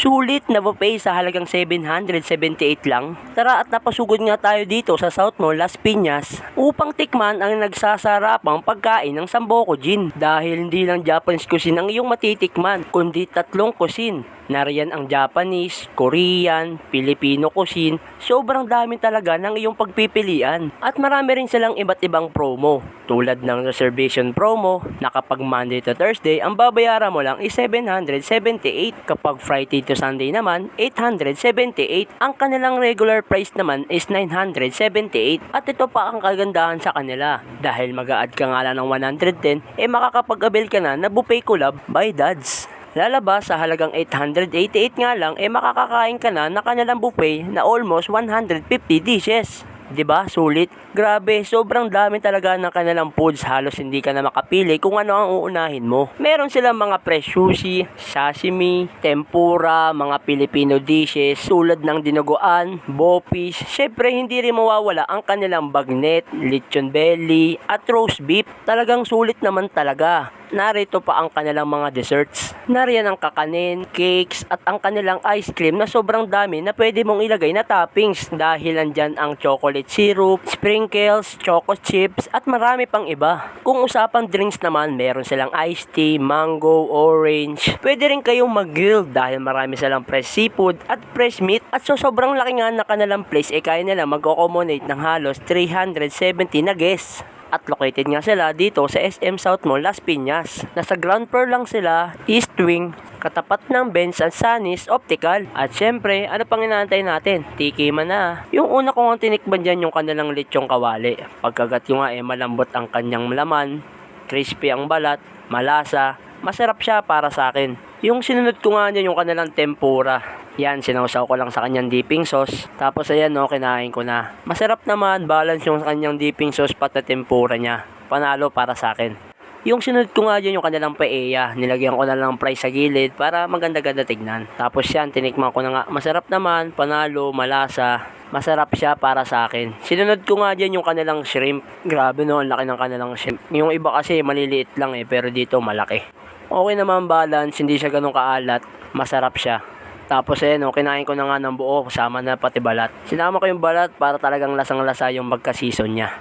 Sulit na buffet sa halagang 778 lang. Tara at napasugod nga tayo dito sa South Mall, Las Piñas upang tikman ang nagsasarapang pagkain ng Sambuco Gin. Dahil hindi lang Japanese cuisine ang iyong matitikman, kundi tatlong cuisine. Nariyan ang Japanese, Korean, Filipino cuisine. Sobrang dami talaga ng iyong pagpipilian. At marami rin silang iba't ibang promo. Tulad ng reservation promo na kapag Monday to Thursday, ang babayaran mo lang is 778. Kapag Friday to Sunday naman, 878. Ang kanilang regular price naman is 978. At ito pa ang kagandahan sa kanila. Dahil mag-a-add ka nga lang ng 110, makakapag-avail ka na buffet collab by Dads. Lalabas sa halagang 888 nga lang, makakakain ka na kanilang buffet na almost 150 dishes. 'Di ba? Sulit. Grabe, sobrang dami talaga ng kanilang foods, halos hindi ka na makapili kung ano ang uunahin mo. Meron silang mga fresh sushi, sashimi, tempura, mga Filipino dishes, tulad ng dinuguan, bopis. Syempre, hindi rin mawawala ang kanilang bagnet, lechon belly, at roast beef. Talagang sulit naman talaga. Narito pa ang kanilang mga desserts. Nariyan ang kakanin, cakes, at ang kanilang ice cream na sobrang dami na pwede mong ilagay na toppings dahil andyan ang chocolate syrup, sprinkles, choco chips, at marami pang iba. Kung usapang drinks naman, meron silang iced tea, mango, orange. Pwede rin kayong mag-grill dahil marami silang fresh seafood at fresh meat. At so sobrang laki nga na kanilang place, kaya nila mag-accommodate ng halos 370 na guests. At located nga sila dito sa SM South Mall, Las Piñas. Nasa ground floor lang sila, East Wing, katapat ng Benz and Sunny's Optical. At syempre, ano pang inaantay natin? Tikiman na. Yung una ko nga tinikman dyan yung kanilang lechong kawali. Pagkagat yung nga malambot ang kanyang laman, crispy ang balat, malasa, masarap siya para sa akin. Yung sinunod ko nga dyan yung kanilang tempura. Yan, sinausaw ko lang sa kanyang dipping sauce. Tapos ayan kinain ko na. Masarap naman, balance yung kanyang dipping sauce pati tempura niya. Panalo para sa akin. Yung sinunod ko nga dyan yung kanilang paella. Nilagyan ko na lang fries sa gilid para maganda-ganda tignan. Tapos yan, tinikman ko na nga. Masarap naman, panalo, malasa. Masarap siya para sa akin. Sinunod ko nga dyan yung kanilang shrimp. Grabe ang laki ng kanilang shrimp. Yung iba kasi maliliit lang pero dito malaki. Okay naman balance, hindi siya ganun kaalat. Masarap siya. Tapos kinain ko na nga ng buo, kasama na pati balat. Sinama ko yung balat para talagang lasang-lasa yung magka-season niya.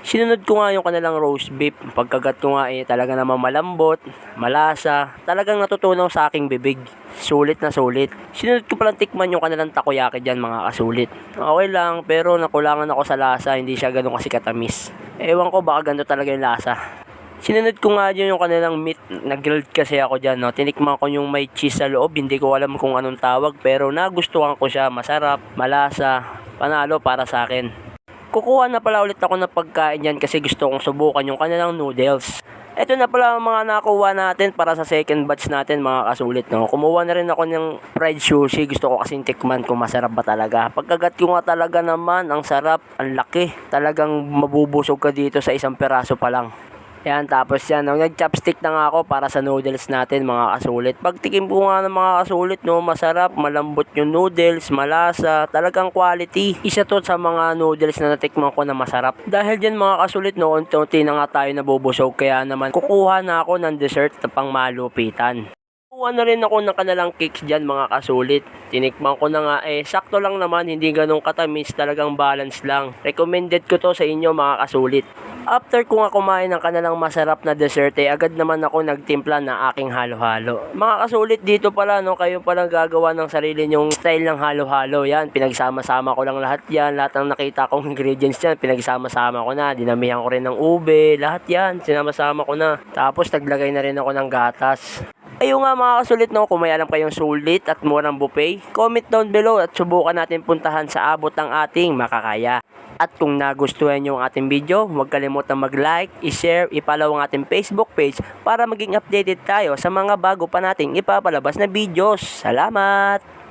Sinunod ko nga yung kanilang roast beef. Pagkagat ko nga talaga namang malambot, malasa. Talagang natutunaw sa aking bibig. Sulit na sulit. Sinunod ko palang tikman yung kanilang takoyaki dyan, mga kasulit. Okay lang, pero nakulangan ako sa lasa. Hindi siya ganun kasi katamis. Ewan ko, baka ganito talaga yung lasa. Sinunod ko nga dyan yung kanilang meat. Nag-grilled kasi ako dyan. Tinikman ko yung may cheese sa loob. Hindi ko alam kung anong tawag. Pero nagustuhan ko siya. Masarap, malasa, panalo para sa akin. Kukuha na pala ulit ako ng pagkain dyan kasi gusto kong subukan yung kanilang noodles. Ito na pala ang mga nakuha natin para sa second batch natin, mga kasulit. Kumuha na rin ako ng fried sushi. Gusto ko kasing tikman kung masarap ba talaga. Pagkagat ko nga talaga naman, ang sarap, ang laki. Talagang mabubusog ka dito sa isang peraso pa lang. Yan, tapos yan, nag-chopstick na nga ako para sa noodles natin, mga kasulit. Pagtikim ko nga ng mga kasulit, masarap, malambot yung noodles, malasa, talagang quality. Isa to sa mga noodles na natikman ko na masarap. Dahil dyan, mga kasulit, unti-unti na nga tayo nabubusog, kaya naman kukuha na ako ng dessert na pang malupitan. Kuha na rin ako ng kanilang cakes dyan, mga kasulit. Tinikman ko na nga sakto lang naman, hindi ganun katamis, talagang balance lang. Recommended ko to sa inyo, mga kasulit. After ko nga kumain ng kanilang masarap na dessert, agad naman ako nagtimpla na aking halo-halo. Mga kasulit, dito pala, kayo palang gagawa ng sarili nyong style ng halo-halo. Yan, pinagsama-sama ko lang lahat yan. Lahat ng nakita kong ingredients yan, pinagsama-sama ko na. Dinamihan ko rin ng ube, lahat yan, sinama-sama ko na. Tapos, naglagay na rin ako ng gatas. Ayun nga, mga kasulit, kung may alam kayong sulit at murang buffet, comment down below at subukan natin puntahan sa abot ng ating makakaya. At kung nagustuhan nyo ang ating video, huwag kalimutang mag-like, i-share, i-follow ang ating Facebook page para maging updated tayo sa mga bago pa nating ipapalabas na videos. Salamat!